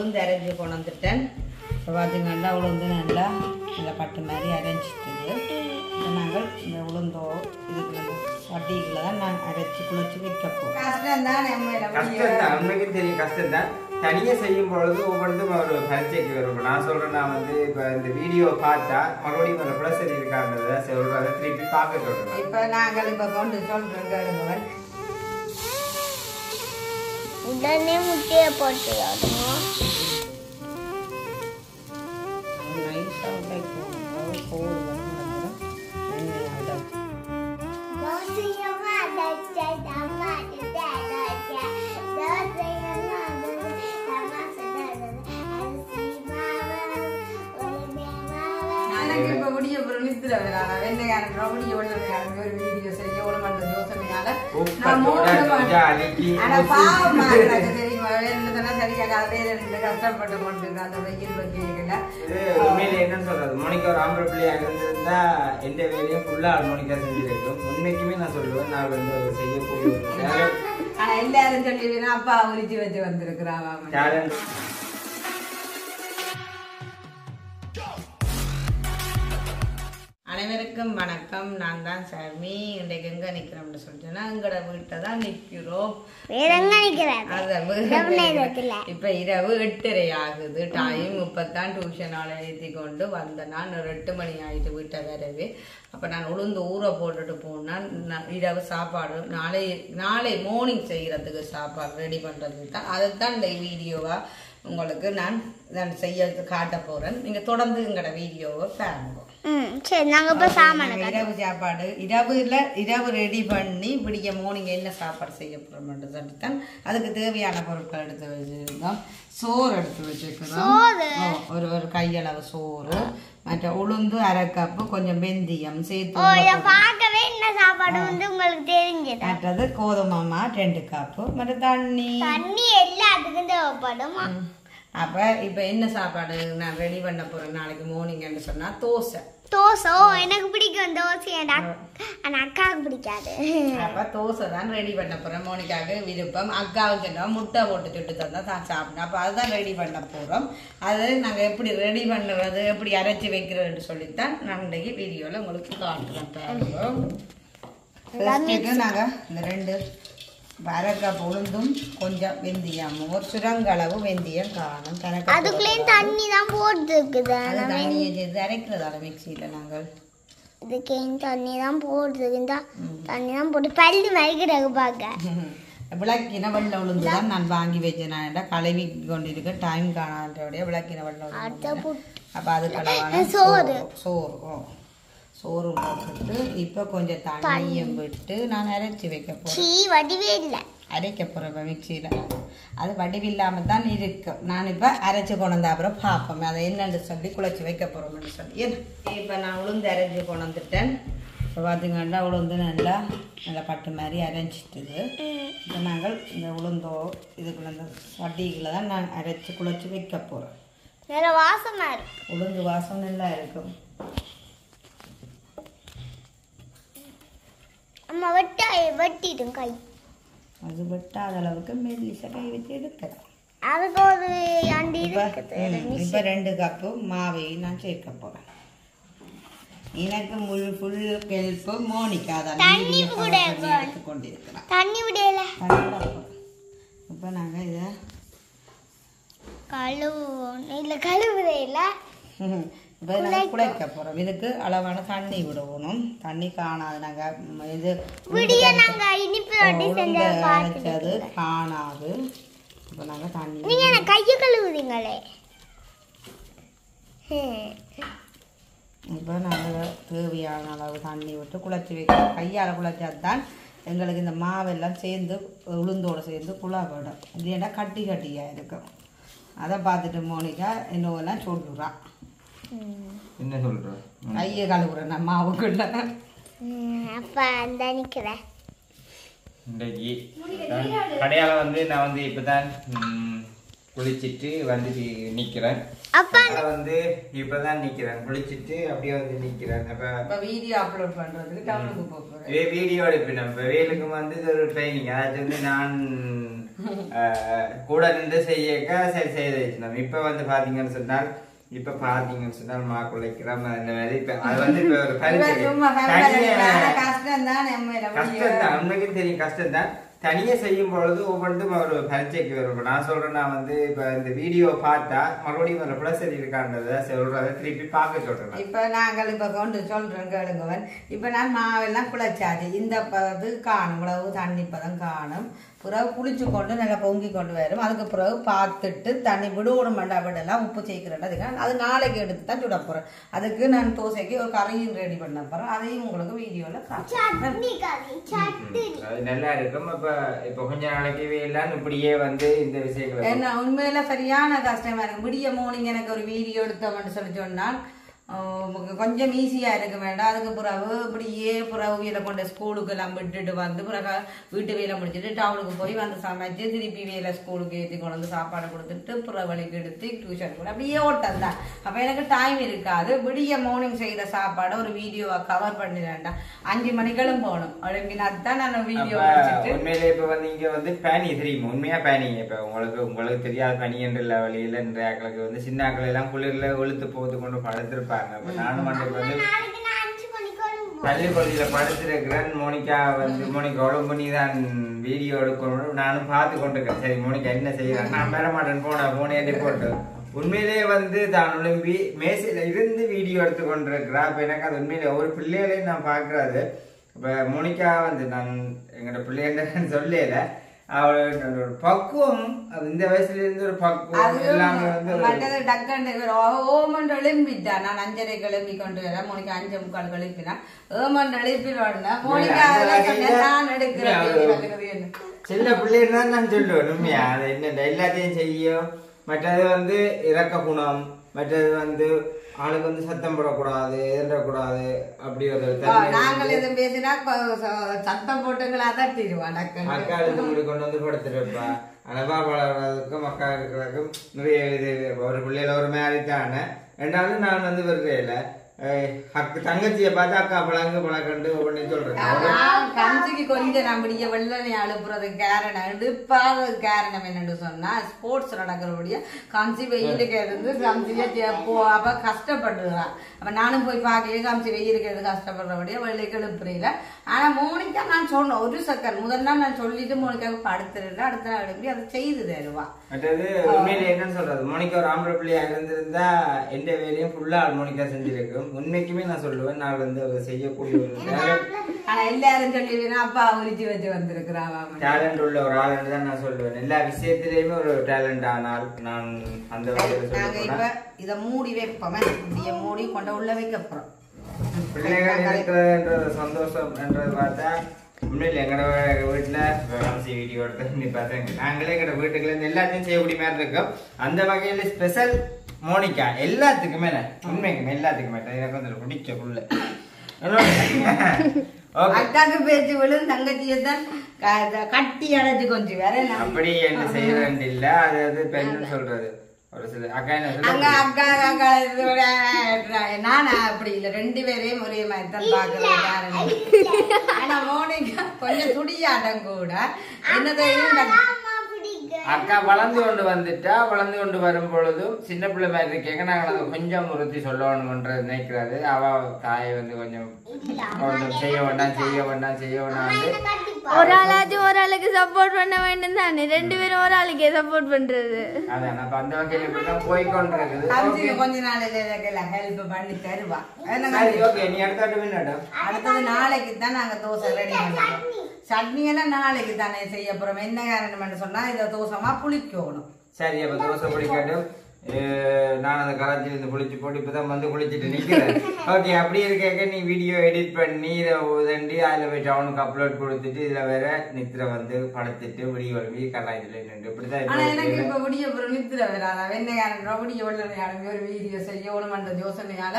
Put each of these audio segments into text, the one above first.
உளுந்து அரைஞ்சி கொண்டு வந்துட்டேன். இப்போ பார்த்தீங்கன்னா உளுந்து நல்லா இந்த பட்டு மாதிரி அரைஞ்சிட்டுது. நாங்கள் இந்த உளுந்தோ இதுக்கு நம்ம வட்டிகளில் தான் நான் அரைச்சி குளிச்சு வைக்க போகிறோம். கஷ்டம் தான் உண்மைக்கும் தெரியும், கஷ்டம் தான். தனியாக செய்யும் பொழுது ஒவ்வொன்றும் ஒரு பரிச்சைக்கு வரும். நான் சொல்கிறேன், நான் வந்து இப்போ இந்த வீடியோ பார்த்தா மறுபடியும் ஒரு ப்ளஸர் இருக்கான்றதை சொல்கிறத திருப்பி பார்க்க சொல்கிறேன். இப்போ நாங்கள் இப்போ கொண்டு சொல்கிறோம் கேளுங்கவன். உடனே முட்டையை போட்டு கஷ்டப்பட்டு கொண்டு அந்த வெயில் வகையில உண்மையில என்ன சொல்றது, மோனிகா ஒரு ஆம்பளை பிள்ளையா இருந்திருந்தா எந்த வேலையும் ஃபுல்லா மோனிகா செஞ்சிருக்கும். உண்மைக்குமே நான் சொல்லுவேன், நான் வந்து செய்யக்கூடிய ஆனா எல்லாரும் சொல்லி அப்பா உரிச்சு வச்சு வந்திருக்கிறான். அனைவருக்கும் வணக்கம். நான் தான் சாமி. இன்றைக்கு எங்க நிக்கிறோம்னு சொல்லிட்டேன்னா எங்கட வீட்டை தான் நிக்கிறோம். இப்ப இரவு 8:30 ஆகுது. டைம் இப்பதான் டியூஷன் ஏற்றி கொண்டு வந்த நான் 8 மணி ஆயிட்டு வீட்டை வரவே. அப்ப நான் உளுந்து ஊற போட்டுட்டு போனா இரவு சாப்பாடு நாளை மார்னிங் செய்யறதுக்கு சாப்பாடு ரெடி பண்றதுக்கு தான். அதைத்தான் இந்த வீடியோவா உங்களுக்கு நான் செய்ய காட்ட போறேன். நீங்க தொடர்ந்து எங்கட வீடியோவை பாருங்க. இரவு சாப்பாடு இரவு ரெடி பண்ணி பிடிக்க மார்னிங் என்ன சாப்பாடு செய்ய போறோம்னு சொல்லித்தான். அதுக்கு தேவையான பொருட்கள் எடுத்து வச்சிருக்கோம். சோறு எடுத்து வச்சிருக்கிறோம். ஒரு கையளவு சோறு, மற்ற உளுந்து 1/2 கப்பு, கொஞ்சம் வெந்தயம் சேர்த்து. மற்றது கோதுமை மா 2 கப்பு, மற்ற தண்ணி எல்லாத்துக்கும் தேவைப்படும். அப்ப இப்ப என்ன சாப்பாடு நான் ரெடி பண்ண போறேன் நாளைக்கு மார்னிங் சொன்னா தோசை. எனக்கு பிடிக்கும் தோசை, ஆனா அக்காவுக்கு பிடிக்காது. அப்ப தோசை தான் ரெடி பண்ண போறேன். மோனிக்காவுக்கு விருப்பம். அக்காவும் சொன்னா முட்டை போட்டு சுட்டு தந்தா தான் சாப்பிடணும். அப்ப அதுதான் ரெடி பண்ண போறோம். அது நாங்க எப்படி ரெடி பண்ணுறது, எப்படி அரைச்சி வைக்கிறதுன்னு சொல்லித்தான் நான் இன்றைக்கு வீடியோல உங்களுக்கு காட்டுறேன். நாங்க இந்த 2 1/2 கப் உளுந்தும் கொஞ்சம் வெந்தயம், ஒரு சுரங்களவு வெந்தயம் காணும். தண்ணி தான் போட்டு இருக்குது. தண்ணியை சேர்த்து அரைக்கிறதால மிக்சியில நாங்கள் இதுக்கு தண்ணி தான் போட்டு தண்ணி தான் போட்டு பல்லு மறைக்கிறாங்க பார்க்க. விளக்கின வெள்ளை உளுந்து தான் நான் வாங்கி வச்சேன். நான் கழுவி கொண்டிருக்க டைம் காணாதோடைய விளக்கின வெள்ளை உளுந்து. அப்ப அது கலவான சோறு போட்டுட்டு இப்போ கொஞ்சம் தண்ணியும் விட்டு நான் அரைச்சி வைக்க போறேன். அரைக்க போறேன் மிக்சியில. அது வடிவில்லாம தான் இருக்கும். நான் இப்ப அரைச்சு கொண்டு வந்த அப்புறம் பார்ப்போம் அதை என்னன்னு சொல்லி குழச்சி வைக்க போறோம்னு சொல்லி. இப்ப நான் உளுந்து அரைச்சி கொண்டு வந்துட்டேன். இப்போ பார்த்தீங்கன்னா உளுந்து நல்லா பட்டு மாதிரி அரைஞ்சிட்டுது. இப்போ நாங்கள் இந்த உளுந்தோ இதுக்குள்ள இந்த வட்டிகளை தான் நான் அரைச்சி குழச்சி வைக்க போறேன். உளுந்து வாசம் நல்லா இருக்கும். வெட்டிடும் கை, அது வெட்டாத அளவுக்கு மெல்லிசா கை வச்சு எடுக்கலாம். இப்ப 2 கப்பு மாவை நான் சேர்க்க போறேன். எனக்கு ஃபுல் ஹெல்ப் மோனிகா தான் கொண்டிருக்கிறேன். இப்ப நாங்க இத கழுவுதே இல்ல குழைக்க போறோம். இதுக்கு அளவான தண்ணி விடணும். தண்ணி காணாது. நாங்க இது அரைச்சது காணாது. இப்ப நாங்க தண்ணி கையை கழுவுறீங்களே. இப்ப நாங்க தேவையான அளவு தண்ணி விட்டு குழைச்சி வைக்கிறோம். கையால குழைச்சாதான் எங்களுக்கு இந்த மாவெல்லாம் சேர்ந்து உளுந்தோடு சேர்ந்து குழாவிடும். இல்லைன்னா கட்டி கட்டியா இருக்கும். அதை பார்த்துட்டு மோனிகா என்னவெல்லாம் சொல்லுறான். என்ன சொல்ற? கையை கழுவுறேன் நான் மாவுக்குள்ள. அப்பா அந்த நிக்கிறேன். இன்றைக்கு கடையால வந்து நான் வந்து இப்பதான் குளிச்சிட்டு வந்து நிக்கிறேன். அப்பா வந்து இப்பதான் நிக்கிறேன். குளிச்சிட்டு அப்படியே வந்து நிக்கிறேன். அப்ப வீடியோ அப்லோட் பண்றதுக்கு டவுனுக்கு போறேன். வீடியோ எடுப்பேன். நம்ம வேலுக்கு வந்து ஒரு ட்ரைனிங். அதாவது வந்து நான் கூட நின்று செய்யக்க சரி செய்து வச்சிருந்தோம். இப்ப வந்து பாத்தீங்கன்னு சொன்னால் மாக்குள்ளைக்கிறோம் இந்த மாதிரி இப்ப அது வந்து இப்ப ஒரு கஷ்டம் தான் உண்மைக்கும் தெரியும். கஷ்டம் தான் தனியா செய்யும் பொழுது ஒவ்வொன்றும் ஒரு பரீட்சைக்கு வரும். நான் சொல்றேன், நான் வந்து இப்ப இந்த வீடியோ பார்த்தா மறுபடியும் ஒரு பிளஸர் இருக்கான்றத சொல்றத திருப்பி பார்க்க சொல்றேன். இப்ப நாங்கள் இப்ப கொண்டு சொல்றோம் கேளுங்கவன். இப்ப நான் மாவெல்லாம் குழைச்சாச்சு. இந்த இது காணும், இவ்வளவு தண்ணி பதம் காணும். பிறகு புளிச்சு கொண்டு நல்லா பொங்கி கொண்டு வரும். அதுக்கு பிறகு பார்த்துட்டு தண்ணி விடுவோடும் விடலாம், உப்பு சேர்க்கிறேன். அதுக்கு அது நாளைக்கு எடுத்து தான் சுட போறேன். அதுக்கு நான் தோசைக்கு ஒரு கறியும் ரெடி பண்ண போறேன். அதையும் உங்களுக்கு வீடியோல அது நல்லா இருக்கும். இப்ப கொஞ்ச நாளைக்கு எல்லாம் இப்படியே வந்து இந்த விஷயங்கள் என்ன உண்மையில சரியான கஷ்டமா இருக்கு. விடிய மோர்னிங் எனக்கு ஒரு வீடியோ எடுத்தோம்னு சொல்லி சொன்னால் கொஞ்சம் ஈஸியா இருக்க வேண்டாம். அதுக்கு பிறகு இப்படியே பிறகு வேலை கொண்ட ஸ்கூலுக்கு எல்லாம் விட்டுட்டு வந்து பிறகு வீட்டு வேலை முடிச்சுட்டு டவுனுக்கு போய் வந்து சமைச்சு திருப்பி வேலை ஸ்கூலுக்கு ஏற்றி கொண்டு வந்து சாப்பாடு கொடுத்துட்டு பிறகு வழிக்கு எடுத்து டியூஷன் கூட அப்படியே ஓட்டம் தான். அப்ப எனக்கு டைம் இருக்காது. விடிய மார்னிங் செய்த சாப்பாடு ஒரு வீடியோவா கவர் பண்ணிடேன்டா. 5 மணிக்கெல்லாம் போகணும். அப்படின்னாதான் நான் வீடியோ உண்மையிலே இப்ப வந்து இங்க வந்து பேனி தெரியும். உண்மையா பேனி இப்ப உங்களுக்கு தெரியாத பனி என்ற லெவலில் என்ற ஆக்களுக்கு வந்து சின்ன ஆக்கள் எல்லாம் குளிர்ல வெளுத்து போது கொண்டு படுத்திருப்பாங்க. நானும் வந்து பள்ளிப்பகுதியில படுத்திருக்கிறேன். மோனிகாவோட முனிதான் வீடியோ எடுக்கணும் நானும் பார்த்து கொண்டிருக்கேன். சரி மோனிகா என்ன செய்யறாங்க, நான் பெற மாட்டேன் போனேன் போட்டு உண்மையிலேயே வந்து தான் ஒழும்பி மேசையில இருந்து வீடியோ எடுத்து கொண்டிருக்கிறா. அப்ப எனக்கு அது உண்மையில ஒரு பிள்ளைகளையும் நான் பாக்குறது. இப்ப மோனிகா வந்து நான் எங்களோட பிள்ளைன்னு சொல்லல, அவளோட பக்குவம் இந்த வயசுல இருந்து ஒரு பக்குவம் எல்லாமே வந்து டக்கண்டு ஓமன் எழும்பிட்டா. நான் 5:30 கிளம்பி கொண்டு வரேன். மோனிகா 5:45 கிளம்பினா ஏமன் எழுப்பிடுவாடுனா மோனிகா நான் எடுக்கிறேன். சின்ன பிள்ளைன்னு தான் நான் சொல்லுவேன். உண்மையா அது என்ன எல்லாத்தையும் செய்யும். மற்றது வந்து இறக்க குணம், மற்றது வந்து ஆளுக்கு வந்து சத்தம் போடக்கூடாது, எதிரக்கூடாது. அப்படி ஒரு நாங்கள் எதுவும் பேசினா சத்தம் போட்டுங்களா தான் தீருவான். அக்கா எடுத்து முடி கொண்டு வந்து படுத்துருப்பா. அனபா வளர்றதுக்கும் அக்கா இருக்கிறதுக்கும் நிறைய இது. ஒரு பிள்ளையில ஒரு மேரிட்டான ரெண்டாவது நான் வந்து வருகையில தங்கச்சியை பார்த்து அக்கா பழக்கண்டு ஒவ்வொன்னு சொல்றேன். கஞ்சிக்கு கொஞ்சம் நம்முடைய வெள்ளனை அழுப்புறது காரணம் எடுப்பாத காரணம் என்னன்னு சொன்னா ஸ்போர்ட்ஸ் நடக்கிறபடியா கஞ்சி வெயிலுக்கு இருந்து கஞ்சியை அப்ப கஷ்டப்படுறான். அப்ப நானும் போய் பார்க்கவே கஞ்சி வெயிலுக்கு இருந்து கஷ்டப்படுறபடியா வெள்ளைக்கு எழுப்புறையில. ஆனா மோனிகா நான் சொன்னேன் ஒரு செகண்ட் முதல் நாள் நான் சொல்லிட்டு மோனிகாவுக்கு படுத்துருந்தேன். அடுத்த நாள் எழுப்பி அதை செய்து தருவா. மற்றது உண்மையில என்னன்னு சொல்றது, மோனிகா ஒரு ஆம்பளை பிள்ளையா இருந்திருந்தா எந்த வேலையும் ஃபுல்லா மோனிகா செஞ்சிருக்கும். உண்மைக்குமே நான் சொல்லுவேன், நான் வந்து அதை செய்யக்கூடிய ஒரு ஆனா எல்லாரும் சொல்லுவேன் அப்பா உரிச்சு வச்சு வந்திருக்கிறான். டேலண்ட் உள்ள ஒரு ஆள் தான் நான் சொல்லுவேன். எல்லா விஷயத்திலயுமே ஒரு டேலண்ட் ஆனால் நான் அந்த நாங்க இப்ப இத மூடி வைப்போமே, இதைய மூடி கொண்ட உள்ள வைக்க போறோம். பிள்ளைகள் இருக்கிறதுன்றது சந்தோஷம் என்றது பார்த்தா உண்மையில எங்களோட வீட்டுல வீடியோ எடுத்து பார்த்தேன். நாங்களே எங்களோட வீட்டுக்குள்ள இருந்து எல்லாத்தையும் செய்யக்கூடிய மாதிரி இருக்கும். அந்த வகையில ஸ்பெஷல் மோனிகா எல்லாத்துக்குமே உண்மைக்குமே எல்லாத்துக்குமே எனக்கு வந்து பிடிச்ச புள்ள. அக்காக்கு பேச்சு விழுந்து தங்கச்சியதான் கட்டி அடைச்சு கொஞ்சம் வேற அப்படி என்ன செய்யறேன் இல்ல. அது பெண்ணு சொல்றது ஒரு சில அக்கா அங்க அக்கா அக்கா நானா அப்படி இல்ல, 2 பேரையும் ஒரே மாதிரி தான் பாக்குறேன். ஆனா மோனிகா கொஞ்சம் துடியாட்டம் கூட என்னதையும் அக்கா வளர்ந்து கொண்டு வந்துட்டா. வளர்ந்து கொண்டு வரும் பொழுதும் சின்ன பிள்ளை மாதிரி இருக்கேங்க. நாங்க கொஞ்சம் உறுத்தி சொல்லணும்ன்ற நினைக்கிறாரு. அவ தாயை வந்து கொஞ்சம் செய்ய வேண்டாம் ஒரு ஆளாச்சும் ஒரு ஆளுக்கு சப்போர்ட் பண்ண வேண்டும் தானே. 2 பேரும் ஒரு ஆளுக்கே சப்போர்ட் பண்றது. அதான் அப்ப அந்த வகையில இப்படிதான் போய்கொண்டிருக்குது. கொஞ்ச நாள் ஹெல்ப் பண்ணி தருவா. நீ அடுத்தது நாளைக்கு தான் நாங்க தோசை ரெடி பண்ணுவோம். சட்னி எல்லாம் நாளைக்கு தானே செய்ய போறோம். என்ன காரணம்னு சொன்னா இதை தோசைமா புளிக்கணும். சரி அப்ப தோசை புளிக்கட்டும். நான் அந்த கராச்சியில இருந்து குளிச்சு போட்டு இப்பதான் வந்து குளிச்சுட்டு நிக்கிறேன். ஓகே அப்படி இருக்க நீ வீடியோ எடிட் பண்ணி இதை உதண்டி அதுல போய் டவுனுக்கு அப்லோட் கொடுத்துட்டு இதுல வேற நித்திர வந்து படுத்துட்டு விடிய வளர்வி கலாய்ல நின்று இப்படிதான். எனக்கு இப்ப விடிய அப்புறம் நித்திர வேற வெண்ணையான விடிய உடனே ஒரு வீடியோ செய்யணும் என்ற யோசனையால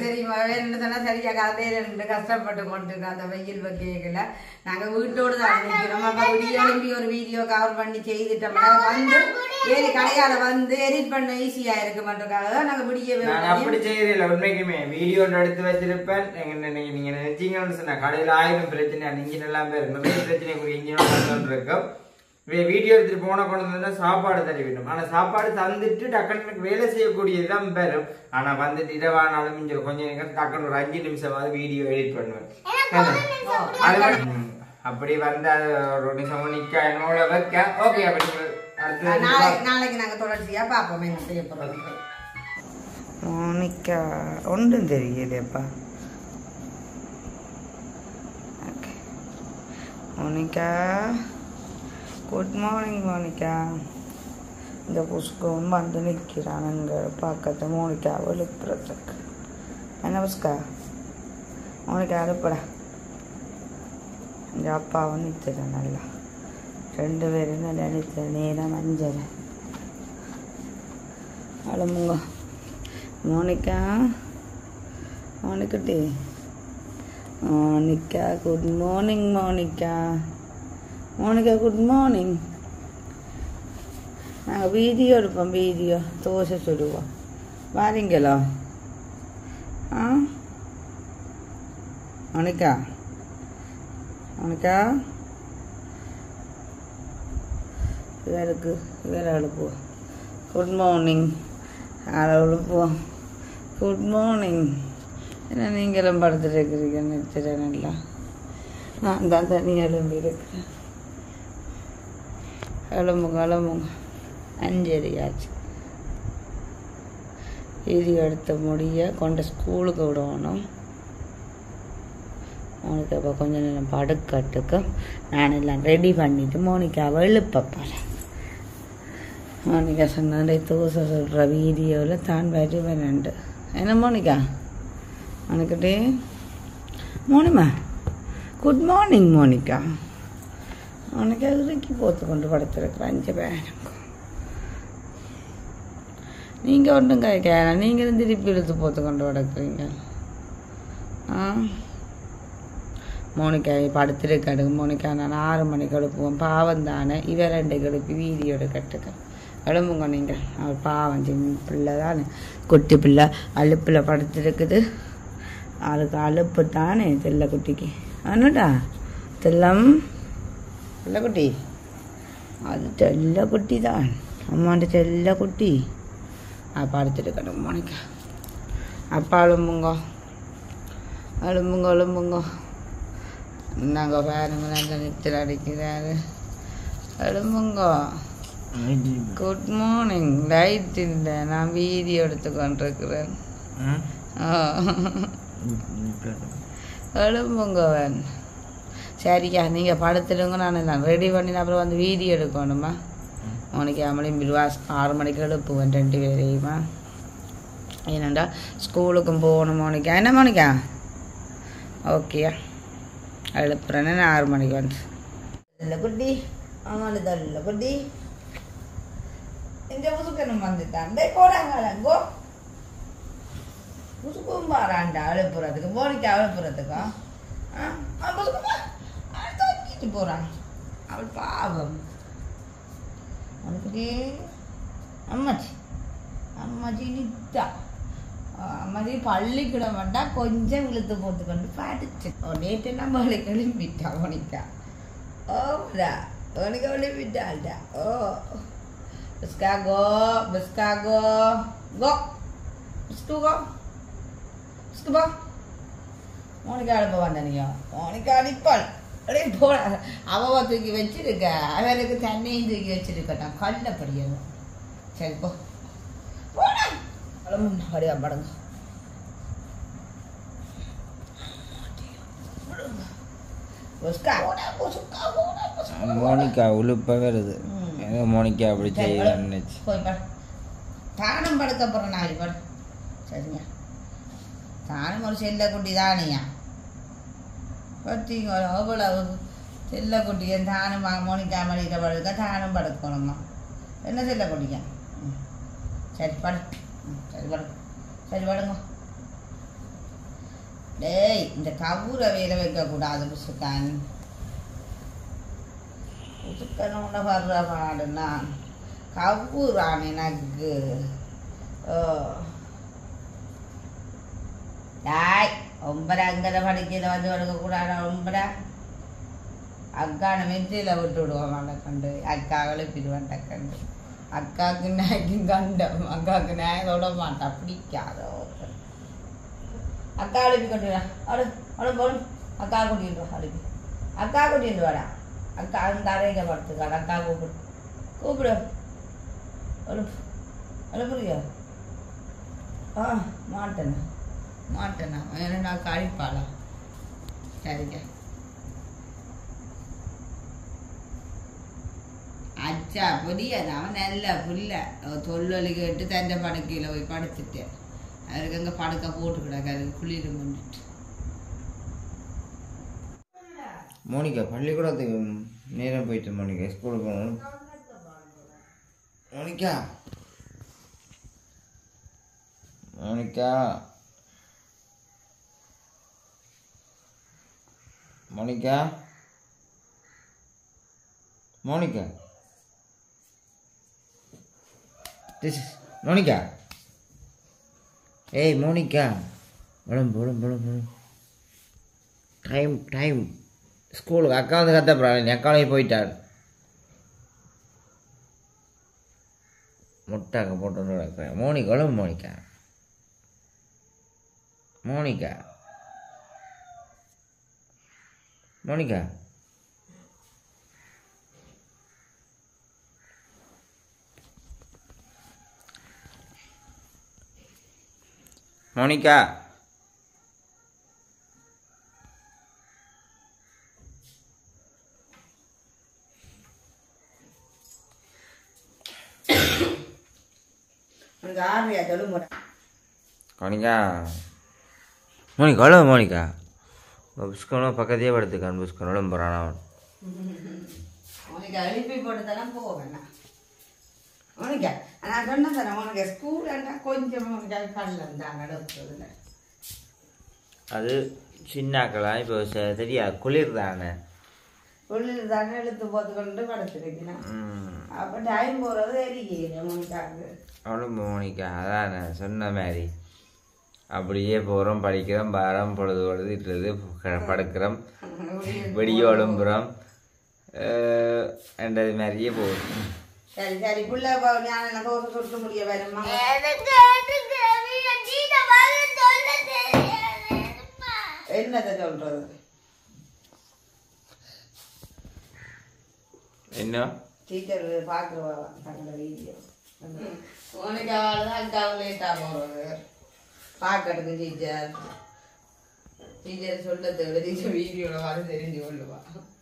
தெரியுமா வேறு சொன்னா சரியா கதையில நின்று கஷ்டப்பட்டு கொண்டு அந்த வெயில் கேட்கல. நாங்க வீட்டோடு தான் நிக்கிறோம். அப்ப விடிய எழுப்பி ஒரு வீடியோ கவர் பண்ணி செய்துட்டோம் வந்து ஏறி கடையால வந்து எடிட் பண்ண ஈஸியா இருக்குமன்றதுக்காக நாங்க விடியவே அப்படி செய்யறதில்ல. உண்மைக்குமே வீடியோ எடுத்து வச்சிருப்பேன். நீங்க நினைச்சீங்கன்னு சொன்னா கடையில 1000 பிரச்சனை, இன்ஜின் எல்லாம் பேர் நிறைய பிரச்சனைக்குரிய இன்ஜின் இருக்கும். வீடியோ எடுத்துட்டு போன கொண்டு சாப்பாடு தர வேண்டும். ஆனா சாப்பாடு தந்துட்டு டக்குன்னு வேலை செய்யக்கூடியதுதான் பெரும். ஆனா வந்துட்டு இரவானாலும் கொஞ்சம் நேரம் டக்குன்னு ஒரு 5 நிமிஷமாவது வீடியோ எடிட் பண்ணுவேன். அப்படி வந்தா ஒரு நிமிஷம் நிக்க என்னோட வைக்க ஓகே. அப்படி நாளைக்கு நாங்க தொடர்ச்சியா பாப்போம் என்ன செய்ய போறோம். மோனிகா ஒன்றும் தெரியலையப்பா. Monika good morning. மோனிகா இந்த புஷ்கம் வந்து நிற்கிறானுங்க பக்கத்து மோனிகா எழுப்புறதுக்கு. என்ன புஷ்கா மோனிகா எழுப்புடா. இந்த அப்பாவும் நிற்கிறேன் நல்லா 2 பேரும் நல்லா நிற்கிற நேரம் 5:30 அழுமுங்க. மோனிகா மோனிக்குட்டி Monika good morning. Monika Monika good morning. நாங்கள் வீடியோ எடுப்போம். வீடியோ தோசை சுடுவோம். வாரீங்களோ? ஆ மோனிகா மோனிகா இவரை எழுப்புவோம். Good morning. யாரை எழுப்புவோம்? Good morning. ஏன்னா நீங்களும் படுத்துட்டு இருக்கிறீங்கன்னு நினைச்சிட்டேன். நல்லா நான் தான் தனியாக எழும்பி இருக்கிறேன். எழும்புங்க 5:30 ஆச்சு. வீடியோ எடுத்த முடிய கொண்டு ஸ்கூலுக்கு விடணும். மோனிகா இப்போ கொஞ்சம் நேரம் படுக்கட்டுக்கு நான் எல்லாம் ரெடி பண்ணிவிட்டு மோனிகாவை எழுப்பப்பேன். மோனிகா சொன்ன தோசை சொல்கிற வீடியோவில் தான் வருவேன்ண்டு. என்ன மோனிகா மோனிக்கிட்டே மோனிமா குட் மார்னிங். மோனிகா மோனிகா இறுக்கி போத்து கொண்டு படுத்துருக்குறேன் 5 பேருக்கு. நீங்கள் ஒன்றும் கேட்க நீங்களும் திருப்பி இழுத்து போத்து கொண்டு படுக்குறீங்க. மோனிகா படுத்துருக்காடு. மோனிகா நான் 6 மணிக்கு எழுப்புவோம். பாவம் தானே இவ 2 எழுப்பி வீடியோ எடுக்கட்டுக்க எழும்புங்க நீங்கள். அவர் பாவம் சின்ன பிள்ளை தானே, குட்டி பிள்ளை அழுப்பில் படுத்துருக்குது. அதுக்கு அழுப்பு தானே செல்லக்குட்டிக்கு. என்னடா செல்லம் செல்லக்குட்டி? அது செல்லக்குட்டி தான், அம்மாண்ட செல்லக்குட்டி. படுத்துருக்கட்டும் மோனிகா. அப்பா எழும்புங்க எழும்புங்க. நாங்கள் பாருங்க நல்ல நித்திர அடிக்கிறாரு. எழும்புங்க. Good morning. லைட் இல்லை, நான் வீடியோ எடுத்து கொண்டிருக்கிறேன். எழும்புங்கவன். சரிக்கா நீங்கள் படுத்துடுங்க. நான் ரெடி பண்ணி அப்புறம் வந்து வீடியோ எடுக்கணுமா? மோனிகா அமளிம்பிடுவா. 6 மணிக்கு எழுப்புவேன் 2 பேரையுமா. ஏன்னாண்டா ஸ்கூலுக்கும் போகணும் மோனிகா. என்ன மோனிகா? ஓகேயா எழுப்புறேன்னு நான் 6 மணிக்கு வந்து. இல்லை குட்டி ஆமாம் இல்லை குட்டி இந்த புசுக்கணும் வந்துட்டான். போறாங்கோ புசுக்கும் பாராண்டா எழுப்புறதுக்கு. மோனிகா எழுப்புறதுக்கா தூக்கிட்டு போறான். அவள் பாவம். உனக்கு அம்மாச்சி நித்தா அம்மாச்சி பள்ளிக்கூடம் வந்தா கொஞ்சம் இழுத்து போட்டுக்கொண்டு பாடிச்சு. நேற்று நம்ம எழுப்பிட்டா மோனிகா. ஓடா உனக்கு எழுப்பிட்டாள்டா. ஓ பிஸ்காகோ பிஸ்காகோ கோ பிஸ்குகோ பிஸ்குபா. மோனிகா எழுப்ப வந்தனியோ? மோனிகா அடிப்பாள். அப்படியே போட அவ தூக்கி வச்சிருக்க. அவருக்கு தண்ணியும் தூக்கி வச்சிருக்கட்டான். கல்லப்படியணும். சரி போ போட படியா படுங்க. மோனிகா உழுப்ப வருது. மோனிகா அப்படி செய்யணும்னு போய் படு. தானம் படுக்க போறேன் நாலு படு. சரிங்க தானம் ஒரு செல்ல குட்டி தானியா பற்றிங்க. அவ்வளவு செல்ல குட்டிய தானம் மோனிகா மடிக்க படுக்க தானம் படுக்கணுமா? என்ன செல்ல குட்டிக்க? சரி படு. சரி படு. சரி படுங்க. டேய் இந்த கவுரை வேலை வைக்கக்கூடாது புசுக்கான். புதுக்கனோட வர்ற பாடுனா கவுறான் எனக்கு. டாய் 9 அங்கே படிக்கிறத வந்து எடுக்கக்கூடாது. 9 அக்கான மெஞ்சியில் விட்டு விடுவோம். அவனை கண்டு அக்கா எழுப்பிடுவான் டக்கண்டு. அக்காவுக்கு நாய்க்கும் கண்டம். அக்காவுக்கு நாய் தொட மாட்டா, பிடிக்காதோ. அக்கா எழுப்பி கொண்டுடா. அவளை போடும். அக்கா கூட்டிட்டு வா. அழுப்பி அக்கா கூட்டிட்டு வாடா. அக்கா அந்த அறையில படுத்துக்காடு. அக்கா கூப்பிடு கூப்பிடு. எழுப்புறியா? மாட்டேண்ணா ஏன்னா அழிப்பாளா? சரிங்க. அச்சா புரியாது. அவன் நல்ல புள்ள தொல்லொலி கேட்டு தண்டை படுக்கையில் போய் படுத்துட்டேன். அதுக்கு அங்கே படுக்க போட்டுக்கிடாங்க. அதுக்கு குளிர் பண்ணிட்டு மோனிகா பள்ளிக்கூடத்துக்கு நேரம் போயிட்டு மோனிகா ஸ்கூலுக்கு போகணும். மோனிகா மோனிகா மோனிகா மோனிகா மோனிகா ஏய் மோனிகா போடும் டைம் ஸ்கூலுக்கு அக்கா வந்து கத்தப்படாது. அக்காலையும் போயிட்டார். முட்டாக்க போட்டு கிடக்குறேன். மோனிகா மோனிகா மோனிகா மோனிகா மோனிகா மோனிகா மோனிகா புஷ்கனும் பக்கத்தையே படுத்துக்கான். புஷ்கனோட போகிறான் அவன். உனக்கு எழுப்பி போட்டுதெல்லாம் போவேண்ணா. உனக்கு நான் சொன்ன தரேன். உனக்கு ஸ்கூல்னா கொஞ்சம் உனக்கு கல்லந்தாங்க எடுத்ததுல அது சின்னாக்கலாம். இப்போ தெரியாது குளிர் தானே. குளிர் தானே இழுத்து போத்துக்கொண்டு படுத்துருக்கேன். அப்போ டைம் போகிறது தெரியல உனக்காக. அவனும் மோனிகா அதான் சொன்ன மாதிரி அப்படியே போகிறோம், படிக்கிறோம், பாரம் பொழுது பொழுதுட்டுறது படுக்கிறோம், வெடிய ஒழும்புறோம் என்றது மாதிரியே போகும். சரி சரி புள்ள ஞான தோசை சுட்டு முடிய வருமா? என்னத்தை சொல்றது? என்ன டீச்சர் பார்க்குறவா தங்களோட வீடியோ உனக்கு அவள் தான் அக்காவும் லேட்டாக போகிறது பார்க்கறதுக்கு. டீச்சர் சொல்ல தேவை. டீச்சர் வீடியோவில் வர தெரிஞ்சு கொள்ளுவா.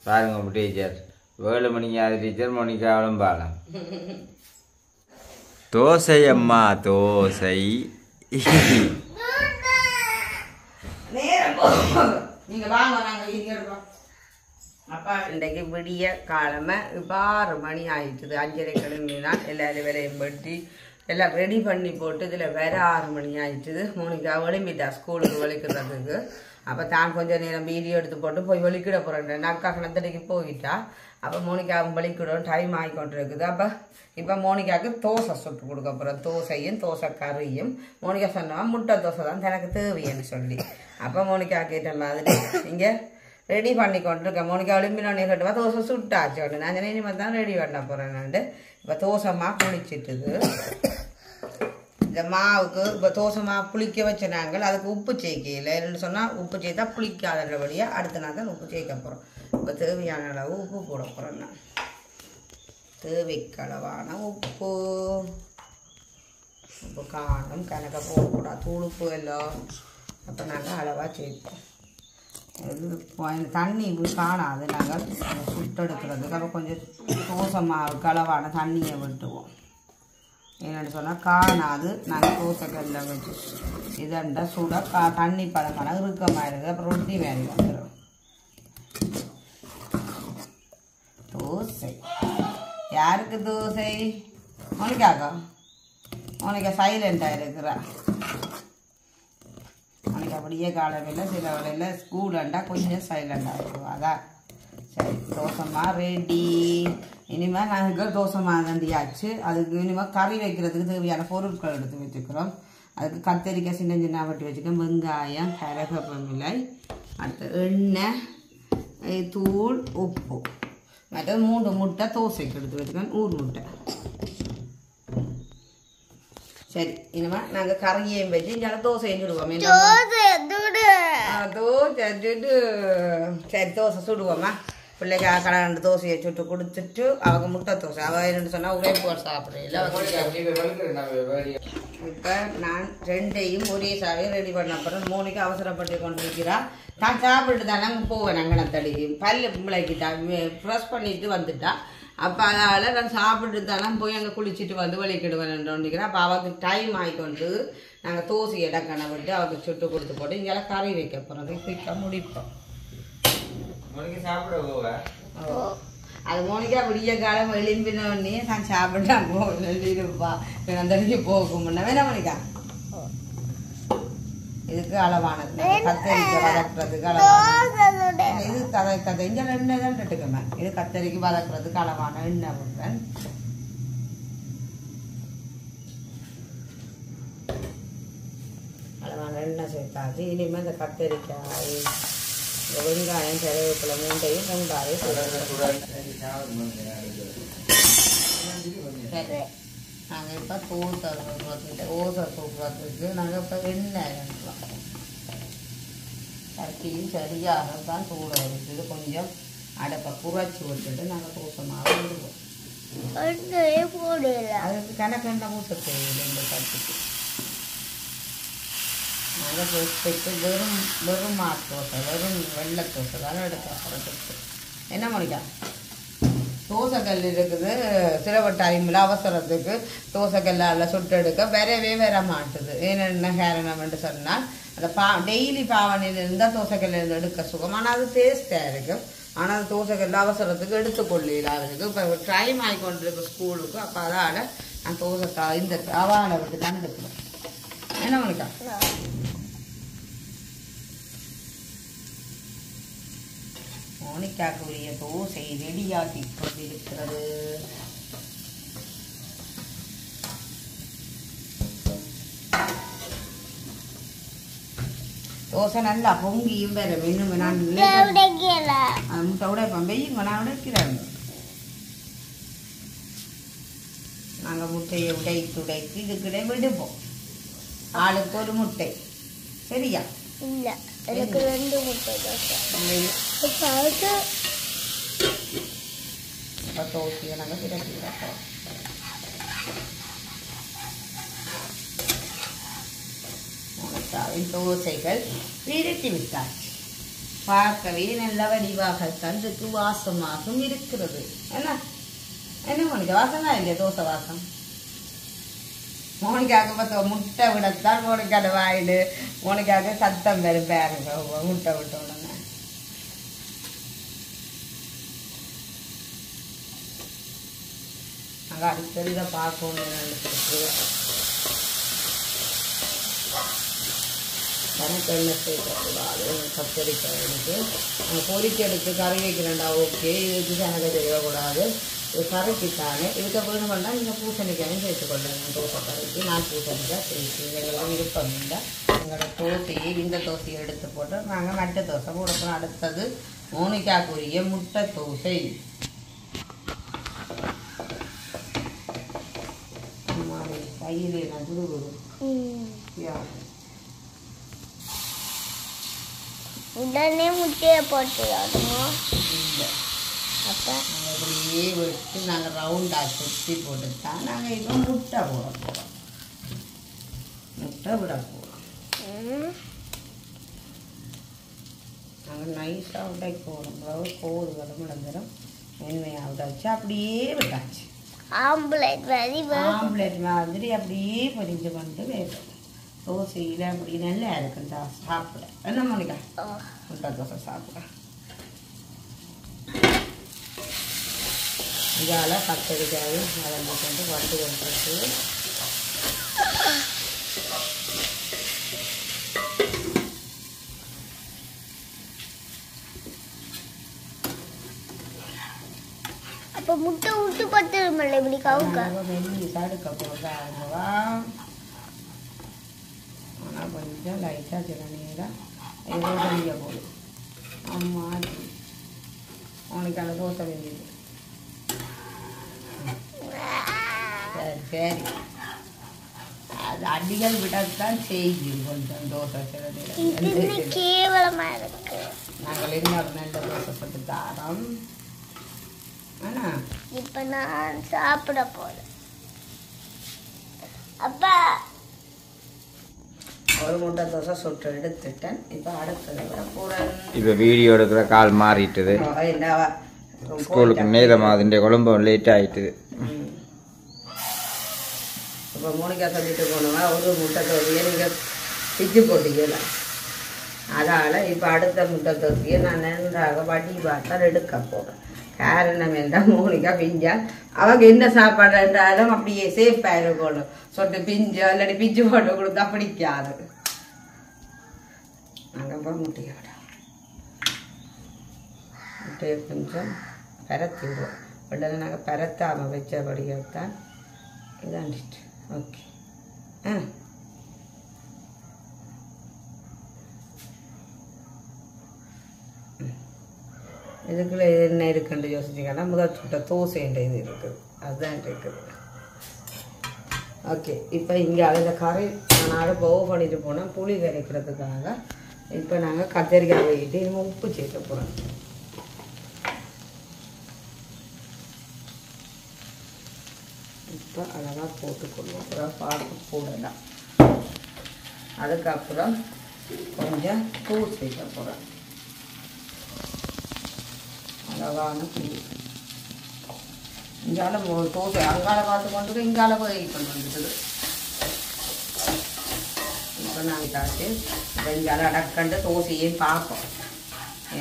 பாருங்க டீச்சர் 7 மணிக்கு அது டீச்சர் மோனிகாவும் பாடம். தோசை அம்மா தோசை. நேரம் போகும். நீங்கள் வாங்க நாங்கள் வீடியோ எடுப்போம். அப்பா இன்றைக்கு விடிய காலமை இப்போ 6 மணி ஆயிடுச்சுது. 5:30 கிளம்பினால் எல்லாரும் வேலையும் வெட்டி எல்லாம் ரெடி பண்ணி போட்டு இதில் வேற 6 மணி ஆயிடுச்சுது. மோனிகா விளம்பிட்டா ஸ்கூலுக்கு வலிக்கிறதுக்கு. அப்போ தான் கொஞ்சம் நேரம் வீடியோ எடுத்து போட்டு போய் வலிக்கிட போகிறேன். அக்கா கணத்தடிக்கு போயிட்டா. அப்போ மோனிகாவும் வலிக்கிடும் டைம் ஆகிக்கொண்டு இருக்குது. அப்போ இப்போ மோனிகாவுக்கு தோசை சுட்டு கொடுக்க போகிறேன். தோசையும் தோசை கறியும். மோனிகா சொன்னா முட்டை தோசை தான் தனக்கு தேவைன்னு சொல்லி. அப்போ மோனிகா கேட்ட மாதிரி இங்கே ரெடி பண்ணி கொண்டிருக்கேன். மோனிகா விளம்பினோடனே கேட்டுவா தோசை சுட்டாச்சு ஒன்று. நான் இனிமேல் தான் ரெடி பண்ண போகிறேன். இப்போ தோசை மா புளிச்சிட்டுது. இந்த மாவுக்கு இப்போ தோசை மா புளிக்க வச்ச நாங்கள் அதுக்கு உப்பு சேர்க்கையில் என்னென்னு சொன்னால் உப்பு சேர்த்தா புளிக்காதபடியாக அடுத்த நாள் தான் உப்பு சேர்க்க போகிறோம். இப்போ தேவையான அளவு உப்பு போட போகிறோம். நான் தேவைக்களவான உப்பு உப்பு காரம் கணக்காக போடக்கூடாது. தூளுப்பு எல்லாம் அப்போ நாங்கள் அளவாக சேர்ப்போம். தண்ணி இப்படி காணாது. நாங்கள் சுட்டெடுக்கிறதுக்கு அப்போ கொஞ்சம் தோசை மாவு களவான தண்ணியை விட்டுவோம். என்னென்னு சொன்னால் காணாது. நாங்கள் தோசை கல்ல வச்சு இதண்டா சுட தண்ணி பழமான இறுக்கமாக இருக்குது. அப்புறம் ரொட்டி வேலை வந்துடும். தோசை யாருக்கு தோசை? மோனிகாக்கா. மோனிகா சைலண்டாக இருக்கிறா. மோனிகா அப்படியே காலவில் சில வேலையில் ஸ்கூலண்டா கொஞ்சம் சைலண்டாக இருக்குவா. அதான் சரி தோசைமா ரெடி. இனிமேல் நாங்கள் தோசைமா தண்டியாச்சு. அதுக்கு இனிமேல் கறி வைக்கிறதுக்கு தேவையான பொருட்கள் எடுத்து வச்சுக்கிறோம். அதுக்கு கத்தரிக்காய் சின்ன சின்ன வெட்டி வச்சுக்கோம், வெங்காயம், கருவேப்பிலை, அடுத்து எண்ணெய், தூள், உப்பு, மற்றது 3 முட்டை தோசைக்கு எடுத்து வச்சுக்கோம், ஊர் முட்டை. சரி இனிமேல் நாங்கள் கறியையும் வச்சு இங்கே தோசையும் சுடுவோம். சரி தோசை சுடுவோம்மா. பிள்ளைக்கு கடை தோசையை சுட்டு கொடுத்துட்டு அவங்க முட்டை தோசை அவள் என்னென்னு சொன்னால் ஒரே போல் சாப்பிடல. இப்போ நான் 2ஐயும் ஒரே சாவே ரெடி பண்ண அப்புறம் மோனிக்கு அவசரப்பட்டு கொண்டு இருக்கிறான். நான் சாப்பிட்டு தானே போவேன் அங்கனத்தடி பல்லு பிள்ளைக்கிட்டா ப்ரெஷ் பண்ணிட்டு வந்துட்டா. அப்போ அதனால் நான் சாப்பிட்டு தானே போய் அங்கே குளிச்சுட்டு வந்து வலிக்கிடுவேன்ன்றோண்டிக்கிறேன். அப்போ அவளுக்கு டைம் ஆகிக்கொண்டு நாங்கள் தோசை இடக்கணை விட்டு அவளுக்கு சுட்டு கொடுத்து போட்டு இங்கெல்லாம் கறி வைக்க போகிறோம். குயிக்காக முடிப்போம். அது மோனிக்கா விடிய காலம் எழும்பினோடனே நான் சாப்பிட்டா போயிருப்பா அந்த போகும் முன்ன வேணா மோனிக்கா. இதுக்கு அளவானது கத்தரிக்காய் வதக்குறதுக்கு அளவான இது கதை இங்கே எண்ணெய் தான் எடுத்துக்கமே. இது கத்தரிக்கு வதக்குறதுக்கு அளவான எண்ணெய் விடுறேன். அளவான எண்ணெய் சேர்த்தாச்சு. இனிமேல் இந்த கத்தரிக்காய், இந்த வெங்காயம், கருவேப்பிலை 3ஐயும் வெங்காயம் சரி. நாங்கள் இப்போ ஓசை தூக்குறதுக்கு நாங்கள் இப்போ எண்ணெய் எடுக்கலாம். சட்டியும் சரியாக தான் சூட இருக்குது. கொஞ்சம் அடைப்பை குறைச்சி விட்டுட்டு நாங்கள் தோசை மாவு விடுவோம். அதுக்கு கணக்கு எண்ணெய் ஊற்ற தேவையில்லை. இந்த சட்டிக்கு நாங்கள் வச்சுட்டு வெறும் மாத்தோசை, வெறும் வெள்ளை தோசை தானே எடுக்க போகிறதுக்கு. என்ன முடிக்கா தோசைக்கல் இருக்குது. சிலவ டைமில் அவசரத்துக்கு தோசைக்கல்லால் சுட்டு எடுக்க வர மாட்டுது. என்னென்ன காரணம்னு சொன்னால் அந்த டெய்லி பாவனையில் இருந்தால் தோசைக்கல்லிருந்து எடுக்க சுகம். ஆனால் அது டேஸ்ட்டாக இருக்கும். ஆனால் அது தோசைக்கல்ல அவசரத்துக்கு எடுத்துக்கொள்ளலாம் இருக்குது. இப்போ டைம் ஆகிக்கொண்டிருக்கு ஸ்கூலுக்கு. அப்போ அதால் நான் தோசை இந்த அவானை விட்டு தான் எடுக்கணும். என்ன மணிக்கா மோனிக்காக்குரிய தோசை ரெடியாகி கொண்டிருக்கிறது. தோசை நல்லா பொங்கியும் வரும். இன்னும் நான் முட்டை உடைப்பேன். வெய்யுங்க நான் உடைக்கிறேன். நாங்கள் முட்டையை உடைத்து இதுக்கிட விடுப்போம். ஆளுக்கு ஒரு முட்டை. சரியா? இல்ல எனக்கு 2 முட்டை தோசை. தோசையை நாங்கள் பிறப்பிக்கிறோம். தோசைகள் விரட்டி விட்டாச்சு. பார்க்கவே நல்ல வடிவாக கண்ணுக்கு வாசமாகவும் இருக்கிறது. என்ன மோனிக்கா வாசனா இல்லையா? தோசை வாசம். மோனிக்காவுக்கு பார்த்தா முட்டை விடத்தான் மோனிக்காட வாயில் மோனிக்காவுக்கு சத்தம் வரும் பாருங்க. முட்டை விட்ட உடனே நாங்கள் அடுத்தது இதை பார்க்கணும். எனக்கு என்ன சேர்க்கக்கூடாது. கத்தரிக்காய்க்கு பொரிக்கெடுத்து கறி வைக்கிறேன்டா. ஓகே, இதுக்கு எனக்கு தெரியக்கூடாது. இது கறிக்குத்தானே இதுக்கு வேணும் பண்ணால் நீங்கள் பூசணிக்காயும் சேர்த்துக்கொள்ளுங்க. தோசை கறிக்கு நான் பூசணிக்காய் சேர்த்து இதெல்லாம் விருப்பம் இல்லை. எங்களோட தோசையை இந்த தோசையை எடுத்து போட்டு நாங்கள் மட்டை தோசை போடணும். அடுத்தது மோனிக்காக்குரிய முட்டை தோசை. கையிலே நான் துருவுது உடனே முட்டையை போட்டு இல்லை. அப்போ நாங்கள் இப்படியே வெட்டி நாங்கள் ரவுண்டாக சுற்றி போட்டு தான் நாங்கள் இப்போ முட்டை போட போகிறோம். முட்டை விட போகிறோம். நாங்கள் நைஸாக உடைக்க போகிறோம். கோதுகளும் விளந்துடும். மென்மையாக உடைச்சு அப்படியே விட்டாச்சு. ஆம்ப்லேட் மாதிரி அப்படியே பொரிஞ்சு கொண்டு வேணும். தோசையில் அப்படி நல்லா இருக்குண்டா சாப்பிட. என்ன மோனிக்கா முட்டை தோசை சாப்பிட. இதால் கத்தரிக்காயும் வளர்ந்து கொண்டு வந்து கொண்டு கவுக்க மெல்லிசா எடுக்க போகிறதா ஆனால் கொஞ்சம் லைட்டாக சில நேரம் ஏதோ வெளிய போடும் அம்மா உனக்கு அந்த தோசை வெஞ்சிது சரி சரி அது அடிகள் விடத்தான் செய்யும் கொஞ்சம் தோசை சில நேரம் கேவலமா இருக்கு நாங்கள் இன்னொரு நல்ல தோசை போட்டு தாரோம் ஆனா இப்ப நான் சாப்பிட போறேன் அப்பா ஒரு முட்டை தோசை சுட்டு எடுத்துட்டேன் இப்போ அடுத்தது வர போகிறேன் இப்போ வீடியோ எடுக்கிற கால் மாறிட்டுது ஸ்கூலுக்கு நேரம் அதுடைய குழம்பு லேட் ஆயிட்டுது இப்போ மோனிகா சொல்லிட்டு போனோம்னா ஒரு முட்டை தோசையை நீங்கள் பிச்சு போட்டீங்கல்ல அதனால் இப்போ அடுத்த முட்டை தோசையை நான் நன்றாக வடி பார்த்தா எடுக்க போகிறேன் காரணம் என்றால் மோனிகா பிஞ்சா அவங்க என்ன சாப்பாடு என்றாலும் அப்படியே சேஃபாக இருக்கணும் சொட்டு பிஞ்சு இல்லாட்டி பிஞ்சு போட்டு கொடுத்தா பிடிக்காது நாங்கள் அப்புறம் முட்டையை விட முட்டையை கொஞ்சம் பரத்திடுவோம் உடனே நாங்கள் பரத்தாமல் வச்சபடியாகத்தான் இதாண்டிட்டு ஓகே ஆ இதுக்குள்ள என்ன இருக்குன்னு யோசிச்சிங்கன்னா முதல் சுட்ட தோசைன்ற இது இருக்குது அதுதான் இருக்குது ஓகே இப்போ இங்கே அந்த கரை நான் அடுப்பு ஓவ் பண்ணிட்டு போனால் புளி கரைக்கிறதுக்காக இப்போ நாங்கள் கத்திரிக்காய் வைக்கிட்டு இனிமேல் உப்பு சேர்க்க போகிறோம் இப்போ அழகாக போட்டுக்கொள்வோம் அப்புறம் பார்த்து போடலாம் அதுக்கப்புறம் கொஞ்சம் தூள் சேர்க்க போகிறேன் அழகான புளி இங்கால தோசை அங்கால பார்த்து கொண்டு இங்கால போய் கொண்டு வந்துடுது இப்போ நாங்கள் காட்டு இப்போ இங்கால அடக்கண்டு தோசையும் பார்ப்போம்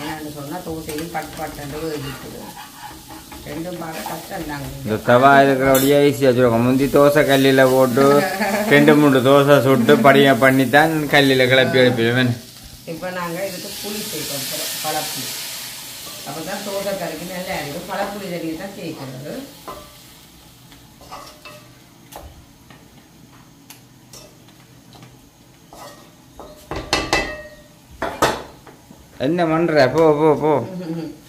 ஏன்னு சொன்னால் தோசையும் பட்டு வேகிட்டுது ரெண்டும் பார்க்க கஷ்டம் தாங்க இந்த தவா இருக்கிறபடியே ஈஸியாக வச்சுருக்கோம் முந்தி தோசை கல்லில் போட்டு 2-3 தோசை சுட்டு படியை பண்ணித்தான் கல்லில் கிளப்பி எடுப்பிடுவேன் இப்போ நாங்கள் இதுக்கு புளி சேர்க்க போகிறோம் பழப்புளி அப்போ தான் தோசை கறிக்கு நல்லா இருக்கும் பழப்புளி தண்ணியை தான் சேர்க்கிறது என்ன பண்ற போ போ போ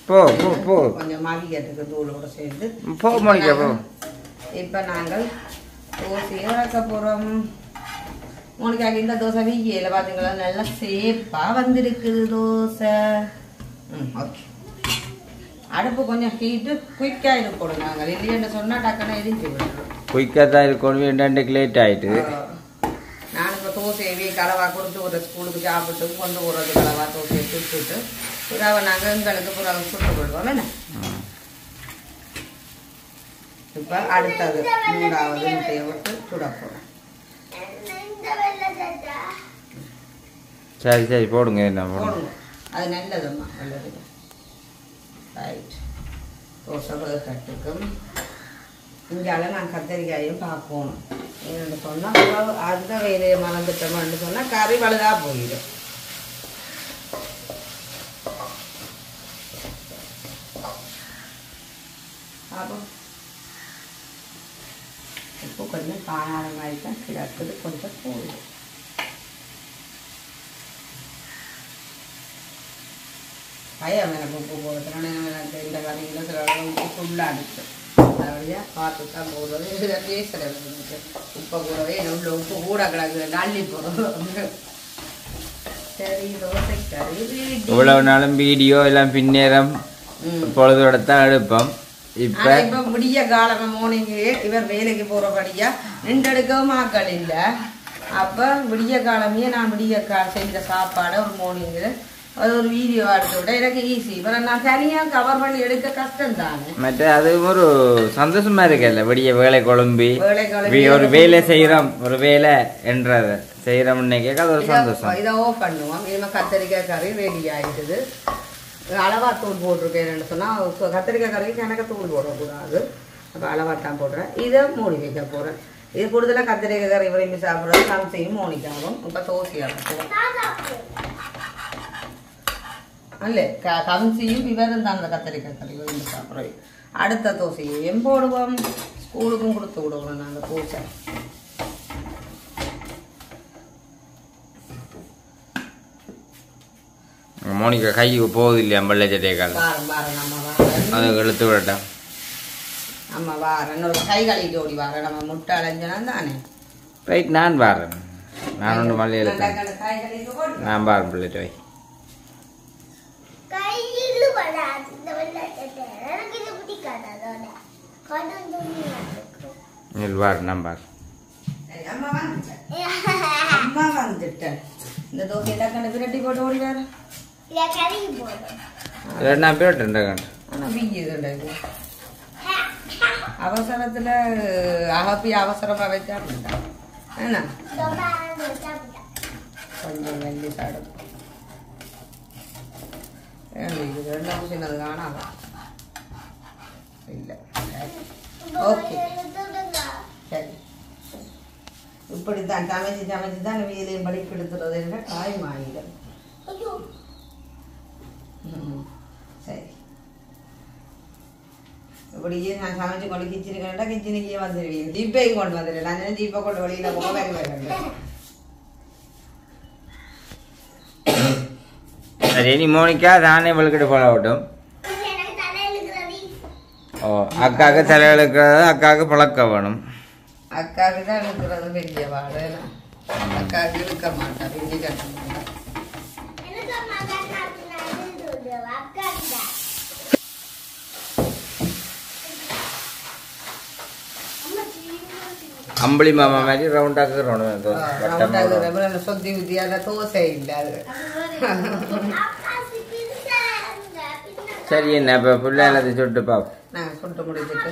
போ போ போ கொஞ்சம் மகியத்துக்கு தூளோட சேர்ந்து போ மோனிகா போ இப்போ நாங்கள் தோசையை இறக்க போகிறோம் மோனிகாக்கு இந்த தோசை வீயில் பார்த்தீங்களா நல்லா சேப்பாக வந்திருக்குது தோசை ஓகே அடுப்பு கொஞ்சம் ஹீட்டு குயிக்காக இருக்கணும் நாங்கள் இல்லைன்னு சொன்னால் டக்குன்னு எரிஞ்சு விடுறோம் குயிக்காக தான் இருக்கணும் 2 லேட் ஆயிட்டு நான் இப்போ தோசையை கலவா கொடுத்து ஒரு ஸ்கூலுக்கு சாப்பிட்டு கொண்டு போகிறது கலவா தோசையை சுட்டுட்டு புறாவை நாங்கள் எங்களுக்கு புறாவை சுட்டு கொள்வோம் என்ன இப்போ அடுத்தது 3வது முட்டையை விட்டு சுட போகிறோம் சரி சரி போடுங்க என்ன போடுங்க அது நல்லதும்மா நல்லது ரைட் தோசை கட்டுக்கும் இங்கால நான் கத்திரிக்காயும் பார்க்கணும் என்னென்னு சொன்னால் அந்த வேலையை மறந்துட்டோம்னு சொன்னால் கறி வலுதாக போயிடும் அப்போ இப்போ கொஞ்சம் காணாத மாதிரி தான் கிடக்குது கொஞ்சம் போயிடும் பயம் எனக்கு உப்பு போடுறதுனால எனக்கு இந்த கறியில் சில உப்பு ஃபுல்லாக அடிச்சு அதனால பார்த்து தான் போடுறது இதில் பேசுகிறது உப்பை கூடவே உள்ள உப்பு கூட கிடக்குது அள்ளி போடுறோம் சரி தோசை கறி இவ்வளவு நாளும் வீடியோ எல்லாம் பின்னேரம் பொழுதோட தான் எடுப்போம் இப்போ இப்போ விடிய காலமே மார்னிங்கு இவர் வேலைக்கு போகிறபடியா நின்றெடுக்கவும் ஆக்கள் இல்லை அப்போ விடிய காலமே நான் செஞ்ச சாப்பாடை ஒரு மார்னிங்கில் அது ஒரு வீடியோ எடுத்து விட எனக்கு ஈஸி இப்போ நான் தனியாக கவர் பண்ணி எடுக்க கஷ்டம் தானே மற்ற அது ஒரு சந்தோஷமா இருக்குல்ல விடிய வேலை குழம்பி ஒரு வேலை செய்யறோம் ஒரு வேலை என்றத செய்யறோம்னு கேட்க அது ஒரு சந்தோஷம் இதை ஓ பண்ணுவோம் இனிமேல் கத்திரிக்காய் கறி ரெடி ஆகிடுது அளவா தூள் போட்டிருக்கேன்னு சொன்னால் கத்திரிக்காய் கறிக்கு எனக்கு தூள் போடக்கூடாது அப்போ அளவா தான் போடுறேன் இதை மூடி வைக்க போகிறேன் இது கூடுதலாக கத்திரிக்காய் கறி விரும்பி சாப்பிட்றது கம்சையும் மோனிக்காகும் இப்போ தோசையாக அல்ல கம்சியும் இவரும் தான் அந்த கத்திரிக்காய் கறி விரும்பி சாப்பிட்றோம் அடுத்த தோசையையும் போடுவோம் ஸ்கூலுக்கும் கொடுத்து விடுவோம் நாங்கள் பூசை. மோனிகா கைக்கு போகுது இல்லையா வெள்ளை சட்டையை கால வாரம் நம்ம வாரம் அதை இழுத்து விடட்டேன். நம்ம வாரம் ஒரு கை கழிட்டு ஓடி வாரம் நம்ம முட்டை அலைஞ்சனா தானே. ரைட், நான் பாருறேன். நான் ஒன்று மல்லி எழுத்தேன். கை கழிட்டு போட்டு நான் பாரு பிள்ளைட்டு வை. பாரு நான் பாரு. அம்மா வந்துட்டேன். இந்த தோசை எல்லாம் பிரட்டி போட்டு ஓடி வேற நான் போயிட்டேன். ஆனால் பிஞ்சுதுண்டது அவசரத்தில் அகப்பி அவசரமாக வச்சா அப்படின்ட்டான். என்ன கொஞ்சம் வெள்ளி சாடும் இது ரெண்டாம் சின்னது காணாதா இல்லை. ஓகே சரி, இப்படித்தான் சமைச்சு சமைச்சு தான் வீலையும் படி கெடுத்துறது என்ற காய் மாறிடும். சரி, இப்படியே நான் சமைச்சு கொண்டு கிச்சனுக்கு கிச்சனுக்கே வந்துடுவேன். ஜீப்பையும் கொண்டு வந்துடுவேன். நான் ஜீப்பை கொண்டு வெளியில் போக வேறு. சரி, நீ மோனிகா தானே வெளுக்கிட்டு போகட்டும். ஓ, அக்காவுக்கு தலை இழுக்கிறது அக்காவுக்கு பழக்க வேணும். அக்காவுக்கு தான் இழுக்கிறது பெரிய வாடு. அக்காவுக்கு இழுக்க மாட்டேன், பெரிய கட்ட மாட்டேன். அம்பளி மாமா மாதிரி ரவுண்டாக்குறோம். சொத்தி வித்தியாத தோசை இல்லை அது. சரி, என்ன இப்போ பிள்ளை எல்லாத்தையும் சுட்டு பாப்போம். நாங்கள் சுட்டு முடிச்சுட்டு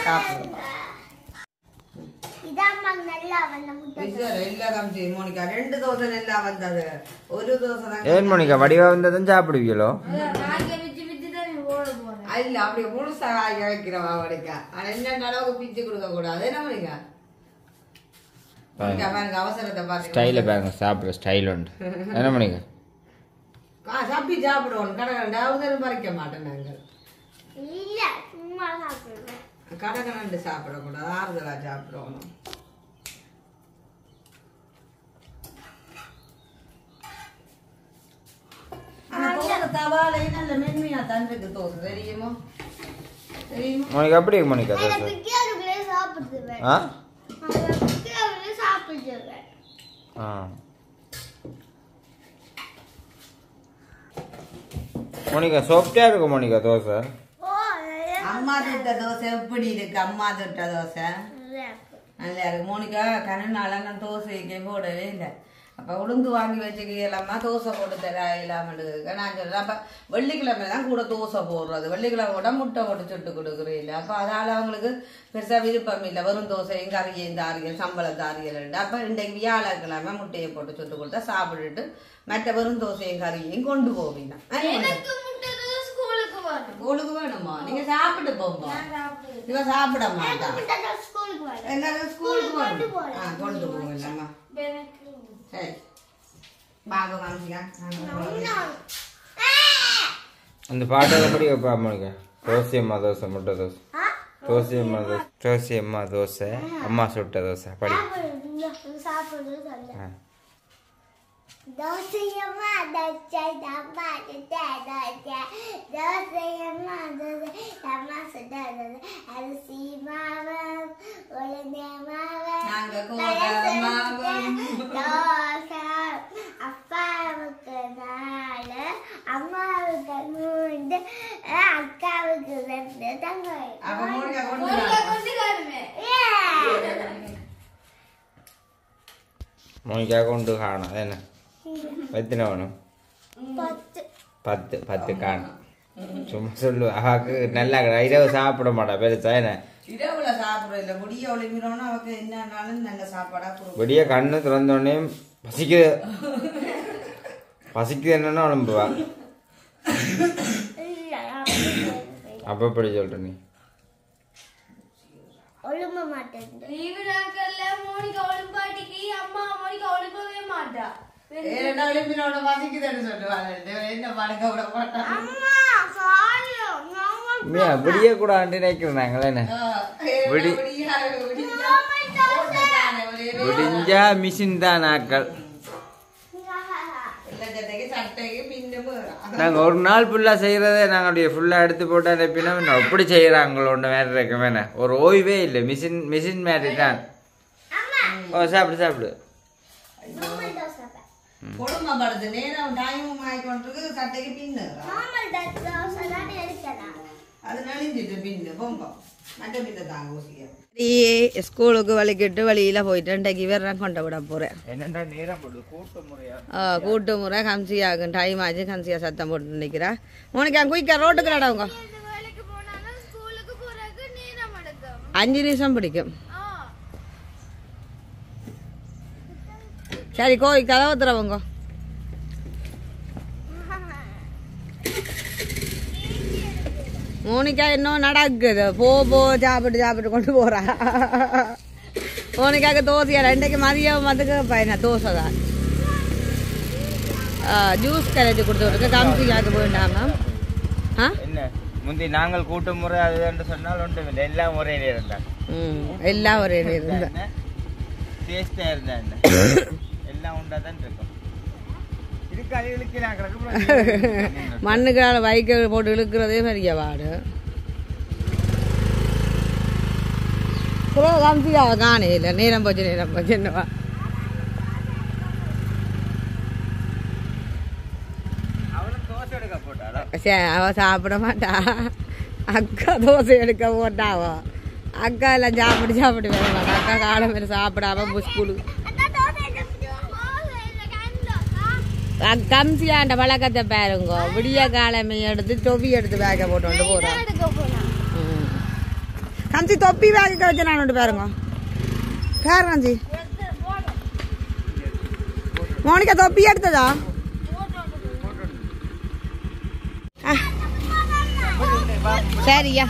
சாப்பிடுவோம். மோனிகா 2 தோசை நல்லா வந்தது. ஒரு தோசை தான். ஏன் மோனிகா வடிவா வந்ததும் சாப்பிடுவீங்களோ? இல்ல, அப்படி முழுசா காய்க்க வைக்கிறவா மோனிகா. ஆனா என்ன அளவுக்கு பிச்சு கொடுக்க கூடாது. என்ன மோனிகா? அவசரத்தை பார்த்து ஸ்டைல பாருங்க, சாப்பிடுற ஸ்டைல் உண்டு. என்ன மோனிகா? சாப்பி சாப்பிடுவோம். கடை பறிக்க மாட்டேன். நாங்கள் கடை கண்டு சாப்பிடக்கூடாது, ஆறுதலா சாப்பிடணும். தவாலை நல்ல மென்மையா தான் இருக்கு தோசை. தெரியுமா? மோனிகா எப்படி இருக்கு மோனிகா தோசை? மோனிகா சாஃப்டா இருக்கு மோனிகா தோசை. அம்மா சுட்ட தோசை எப்படி இருக்கு? அம்மா சுட்ட தோசை நல்லா இருக்கு. மோனிகா கண்ணனால நான் தோசைக்கு போடவே இல்லை. அப்போ உளுந்து வாங்கி வச்சுக்கலாமா தோசை போட்டு தர இல்லாமல் நான் சொல்கிறேன். அப்போ வெள்ளிக்கிழமை தான் கூட தோசை போடுறது. வெள்ளிக்கிழமை கூட முட்டை போட்டு சுட்டு கொடுக்குறேன் இல்லை. அப்போ அதனால் அவங்களுக்கு பெருசாக விருப்பம் இல்லை. வெறும் தோசையும் கறியும் தாரியல் சம்பளம் தாரியல். அப்போ இன்றைக்கு வியாழக்கிழமை முட்டையை போட்டு சுட்டு கொடுத்தா சாப்பிட்டுட்டு மற்ற வெறும் தோசையும் கறியையும் கொண்டு போவீங்க. ஸ்கூலுக்கு வேணுமா? நீங்க சாப்பிட்டு போங்க. இவ சாப்பிட மாட்டான். ஸ்கூலுக்கு கொண்டு போகலாமா? சரி, பாபு காமிச்சிக்கா. அந்த பாட்டு எப்படி வைப்பா மோனிகா? தோசையம்மா தோசை, முட்டை தோசை, தோசையம்மா தோசை, தோசையம்மா தோசை, அம்மா சுட்ட தோசை. படி. தோசையம்மா தோசை அம்மா சுட்ட தோசை, தோசையம்மா தோசை அம்மா சுட்ட தோசை, அரிசி மாவம் உளுந்த மாவம் தோசை அப்பாவுக்கு 4, அம்மாவுக்கு 3, அக்காவுக்கு 2 தங்கை. மோனிகா கொண்டு காணும். என்ன எத்தனை வேணும்? 10 காணும். சும்மா சொல்லு. அவாக்கு நல்லா இரவு சாப்பிட மாட்டா பெருசா. என்ன இரவுல சாப்பிடுற இல்ல, முடிய ஒளிமிரோன்னு அவக்கு என்னன்னாலும் நல்ல சாப்பாடா விடிய கண்ணு திறந்தோடனே பசிக்குது என்னன்னா உடம்புவா. அப்ப எப்படி சொல்ற நீ? ஒழும்ப மாட்டேன். ஒளிமிரோட பசிக்குதுன்னு சொல்லுவாங்க. என்ன படுக்க விட மாட்டான். விடிய கூட நினைக்கிறேன் நாங்களே என்ன விடிஞ்சா மிஷின் தான் நாட்கள். நாங்கள் ஒரு நாள் ஃபுல்லாக செய்கிறதே நாங்கள் அப்படியே ஃபுல்லாக எடுத்து போட்டு அனுப்பினா எப்படி செய்கிறாங்களோன்னு வேறு இருக்க வேணாம். ஒரு ஓய்வே இல்லை. மிஷின் மாதிரி தான். ஓ சாப்பிடு சாப்பிடு. கொடுமைப்படுது நேரம் டைமும் ஆகிக்கொண்டிருக்கு. சட்டைக்கு பின்னு அது நலிஞ்சிட்டு பின்னு போங்க மற்ற பின்ன தாங்க ஊசிக்க. ஸ்கூலுக்கு வலிக்கிட்டு வழியில் போயிட்டு இன்றைக்கு வேற கொண்டு விட போகிறேன். என்னென்ன நேரம் போடுது கூட்டு முறை கம்சியாகும். டைம் ஆச்சு. கம்சியா சத்தம் போட்டு நிற்கிறா. உனக்கு குயிக்கா ரோட்டுக்கு நடவுங்க 5 நிமிஷம் பிடிக்கும். சரி கோயில் கதவை திறவுங்க. மோனிகா இன்னும் நடக்குது. போ சாப்பிட்டு கொண்டு போறா. மோனிக்காக்கு தோசையா 2க்கு மதியம் வந்துக்கு பையனா தோசை தான். ஜூஸ் கரைச்சி கொடுத்துருக்கு. கம்சிக்காக்கு போயிட்டாங்க. முந்தி நாங்கள் கூட்டு முறை அது சொன்னால் ஒன்றும் இல்லை. எல்லாம் ஒரே நேரம் தான். எல்லாம் ஒரே நேரம் தான். டேஸ்டா இருந்தா எல்லாம் உண்டாதான் இருக்கும். மண்ணுக்கால வைக்க போட்டு இழுக்கிறதே பெரிய பாடு. கம்சியாவை காணே இல்லை. நேரம் போச்சு என்னவா. அவ சாப்பிட மாட்டா. அக்கா தோசை எடுக்க போட்டாவோ. அக்கா எல்லாம் சாப்பிட்டு வேற மாட்டா. அக்கா காலம் வேறு சாப்பிடாம ஸ்கூலு கம்சியாண்ட பழக்கத்தை பாருங்க. விடிய காலமே எடுத்து தொப்பி எடுத்து பேக்க போட்டு போறேன். கம்சி தொப்பி பேக்க வச்சு நான் பாருங்க. பேர் கம்சி மோனிகா தொப்பி எடுத்ததா? சரியா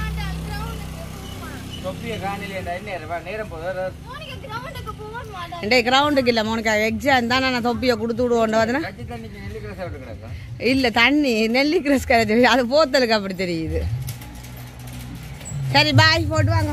கிரவுண்டுக்கு இல்ல மோனிகா எக்ஸாம் தான். நான் தொப்பியை கொடுத்து விடுவோம். இல்ல தண்ணி நெல்லி கிரஸ் கரைச்சி அது போத்தலுக்கு அப்படி தெரியுது. சரி பாய் போட்டு வாங்க.